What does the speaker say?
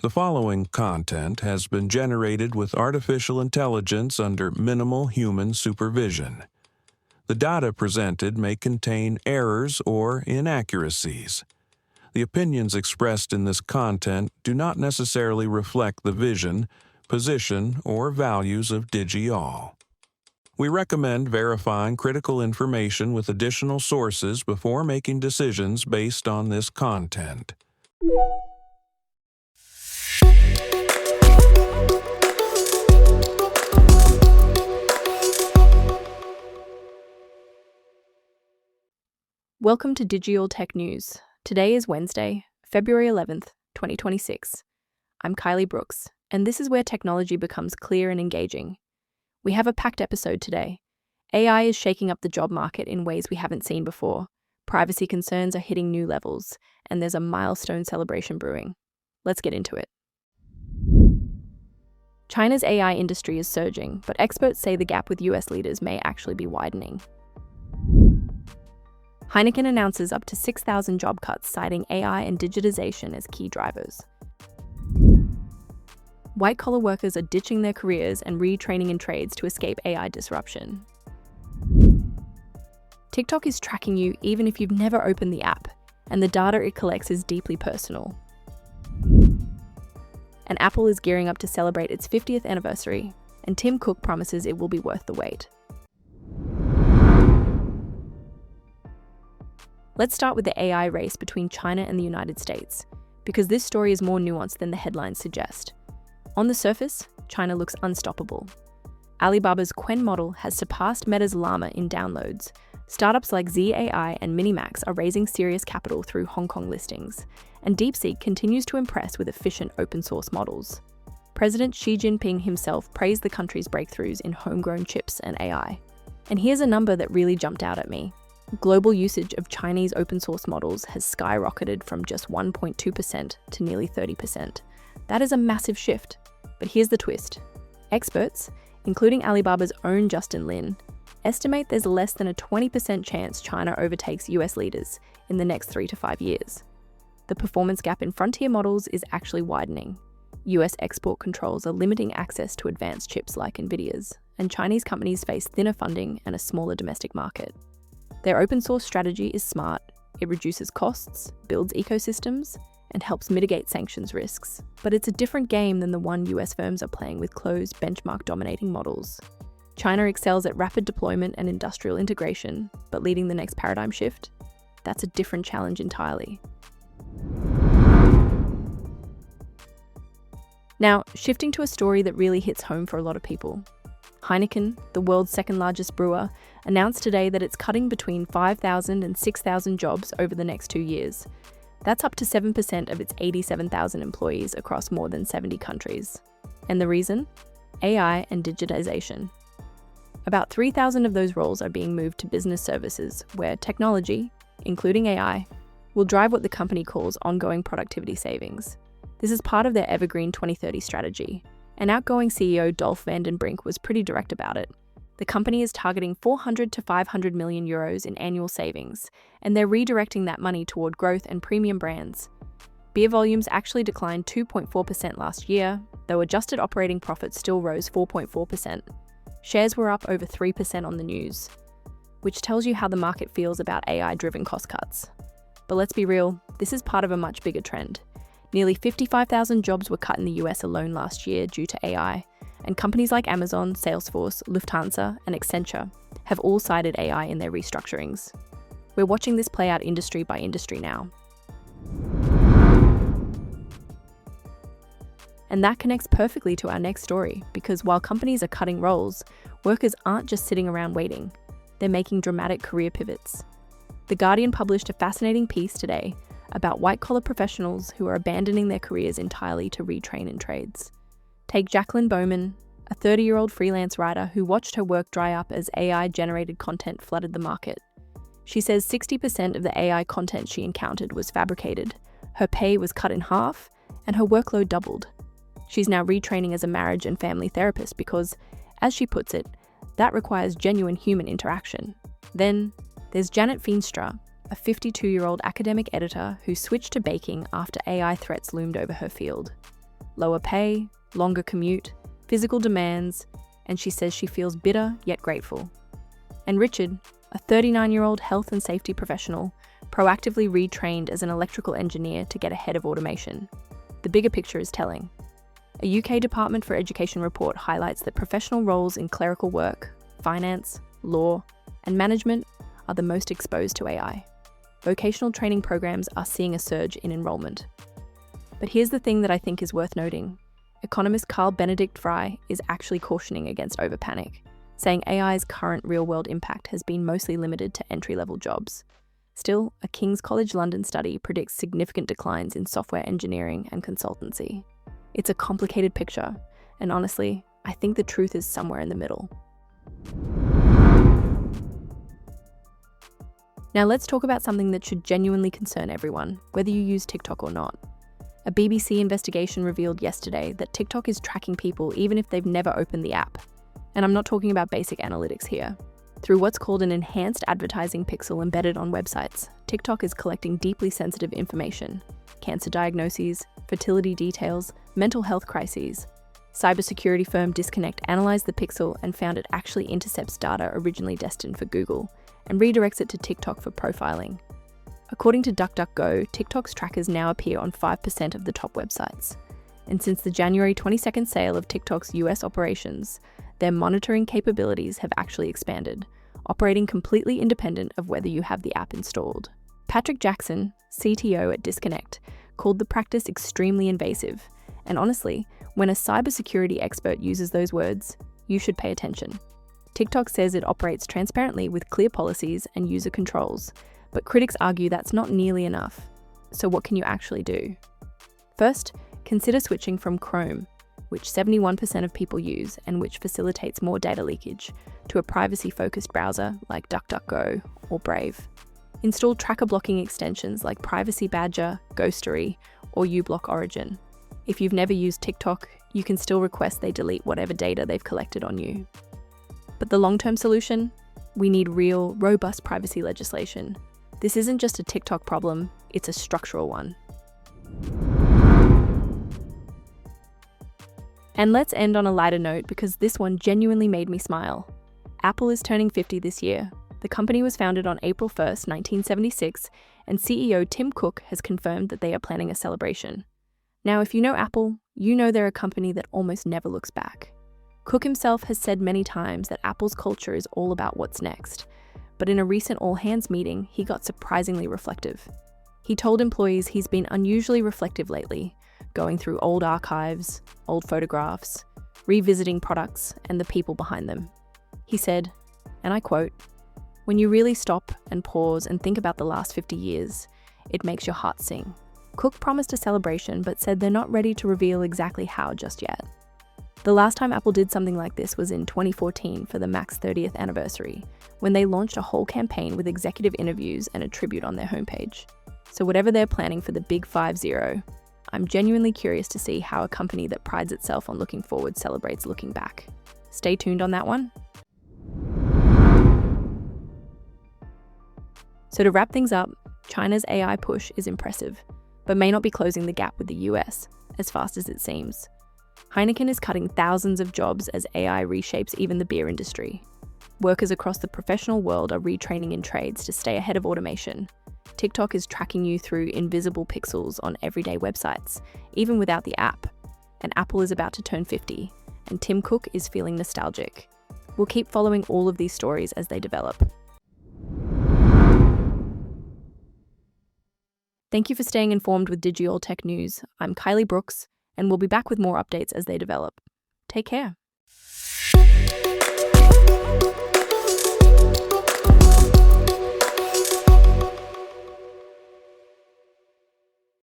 The following content has been generated with artificial intelligence under minimal human supervision. The data presented may contain errors or inaccuracies. The opinions expressed in this content do not necessarily reflect the vision, position, or values of Digi-all. We recommend verifying critical information with additional sources before making decisions based on this content. Welcome to Digi-all Tech News. Today is Wednesday, February 11th, 2026. I'm Kylie Brooks, and this is where technology becomes clear and engaging. We have a packed episode today. AI is shaking up the job market in ways we haven't seen before. Privacy concerns are hitting new levels, and there's a milestone celebration brewing. Let's get into it. China's AI industry is surging, but experts say the gap with US leaders may actually be widening. Heineken announces up to 6,000 job cuts, citing AI and digitization as key drivers. White-collar workers are ditching their careers and retraining in trades to escape AI disruption. TikTok is tracking you even if you've never opened the app, and the data it collects is deeply personal. And Apple is gearing up to celebrate its 50th anniversary, and Tim Cook promises it will be worth the wait. Let's start with the AI race between China and the United States, because this story is more nuanced than the headlines suggest. On the surface, China looks unstoppable. Alibaba's Qwen model has surpassed Meta's Llama in downloads. Startups like ZAI and Minimax are raising serious capital through Hong Kong listings, and DeepSeek continues to impress with efficient open-source models. President Xi Jinping himself praised the country's breakthroughs in homegrown chips and AI. And here's a number that really jumped out at me. Global usage of Chinese open-source models has skyrocketed from just 1.2% to nearly 30%. That is a massive shift. But here's the twist. Experts, including Alibaba's own Justin Lin, estimate there's less than a 20% chance China overtakes US leaders in the next 3 to 5 years. The performance gap in frontier models is actually widening. US export controls are limiting access to advanced chips like Nvidia's, and Chinese companies face thinner funding and a smaller domestic market. Their open-source strategy is smart. It reduces costs, builds ecosystems, and helps mitigate sanctions risks. But it's a different game than the one US firms are playing with closed, benchmark-dominating models. China excels at rapid deployment and industrial integration, but leading the next paradigm shift? That's a different challenge entirely. Now, shifting to a story that really hits home for a lot of people. Heineken, the world's second-largest brewer, announced today that it's cutting between 5,000 and 6,000 jobs over the next 2 years. That's up to 7% of its 87,000 employees across more than 70 countries. And the reason? AI and digitization. About 3,000 of those roles are being moved to business services, where technology, including AI, will drive what the company calls ongoing productivity savings. This is part of their Evergreen 2030 strategy. And outgoing CEO Dolf van den Brink was pretty direct about it. The company is targeting 400 to 500 million euros in annual savings, and they're redirecting that money toward growth and premium brands. Beer volumes actually declined 2.4% last year, though adjusted operating profits still rose 4.4%. Shares were up over 3% on the news, which tells you how the market feels about AI-driven cost cuts. But let's be real, this is part of a much bigger trend. Nearly 55,000 jobs were cut in the US alone last year due to AI, and companies like Amazon, Salesforce, Lufthansa, and Accenture have all cited AI in their restructurings. We're watching this play out industry by industry now. And that connects perfectly to our next story, because while companies are cutting roles, workers aren't just sitting around waiting. They're making dramatic career pivots. The Guardian published a fascinating piece today about white-collar professionals who are abandoning their careers entirely to retrain in trades. Take Jacqueline Bowman, a 30-year-old freelance writer who watched her work dry up as AI-generated content flooded the market. She says 60% of the AI content she encountered was fabricated, her pay was cut in half, and her workload doubled. She's now retraining as a marriage and family therapist because, as she puts it, that requires genuine human interaction. Then, there's Janet Feenstra, a 52-year-old academic editor who switched to baking after AI threats loomed over her field. Lower pay, longer commute, physical demands, and she says she feels bitter yet grateful. And Richard, a 39-year-old health and safety professional, proactively retrained as an electrical engineer to get ahead of automation. The bigger picture is telling. A UK Department for Education report highlights that professional roles in clerical work, finance, law, and management are the most exposed to AI. Vocational training programs are seeing a surge in enrollment. But here's the thing that I think is worth noting. Economist Carl Benedict Fry is actually cautioning against overpanic, saying AI's current real-world impact has been mostly limited to entry-level jobs. Still, a King's College London study predicts significant declines in software engineering and consultancy. It's a complicated picture, and honestly, I think the truth is somewhere in the middle. Now let's talk about something that should genuinely concern everyone, whether you use TikTok or not. A BBC investigation revealed yesterday that TikTok is tracking people even if they've never opened the app. And I'm not talking about basic analytics here. Through what's called an enhanced advertising pixel embedded on websites, TikTok is collecting deeply sensitive information: cancer diagnoses, fertility details, mental health crises. Cybersecurity firm Disconnect analyzed the pixel and found it actually intercepts data originally destined for Google and redirects it to TikTok for profiling. According to DuckDuckGo, TikTok's trackers now appear on 5% of the top websites. And since the January 22nd sale of TikTok's US operations, their monitoring capabilities have actually expanded, operating completely independent of whether you have the app installed. Patrick Jackson, CTO at Disconnect, called the practice extremely invasive. And honestly, when a cybersecurity expert uses those words, you should pay attention. TikTok says it operates transparently with clear policies and user controls, but critics argue that's not nearly enough. So what can you actually do? First, consider switching from Chrome, which 71% of people use and which facilitates more data leakage, to a privacy-focused browser like DuckDuckGo or Brave. Install tracker blocking extensions like Privacy Badger, Ghostery, or uBlock Origin. If you've never used TikTok, you can still request they delete whatever data they've collected on you. But the long-term solution? We need real, robust privacy legislation. This isn't just a TikTok problem, it's a structural one. And let's end on a lighter note because this one genuinely made me smile. Apple is turning 50 this year. The company was founded on April 1st, 1976, and CEO Tim Cook has confirmed that they are planning a celebration. Now, if you know Apple, you know they're a company that almost never looks back. Cook himself has said many times that Apple's culture is all about what's next. But in a recent all-hands meeting, he got surprisingly reflective. He told employees he's been unusually reflective lately, going through old archives, old photographs, revisiting products and the people behind them. He said, and I quote, "When you really stop and pause and think about the last 50 years, it makes your heart sing." Cook promised a celebration but said they're not ready to reveal exactly how just yet. The last time Apple did something like this was in 2014 for the Mac's 30th anniversary, when they launched a whole campaign with executive interviews and a tribute on their homepage. So whatever they're planning for the Big 5-0, I'm genuinely curious to see how a company that prides itself on looking forward celebrates looking back. Stay tuned on that one. So to wrap things up, China's AI push is impressive, but may not be closing the gap with the US as fast as it seems. Heineken is cutting thousands of jobs as AI reshapes even the beer industry. Workers across the professional world are retraining in trades to stay ahead of automation. TikTok is tracking you through invisible pixels on everyday websites, even without the app. And Apple is about to turn 50, and Tim Cook is feeling nostalgic. We'll keep following all of these stories as they develop. Thank you for staying informed with Digi-all Tech News. I'm Kylie Brooks, and we'll be back with more updates as they develop. Take care.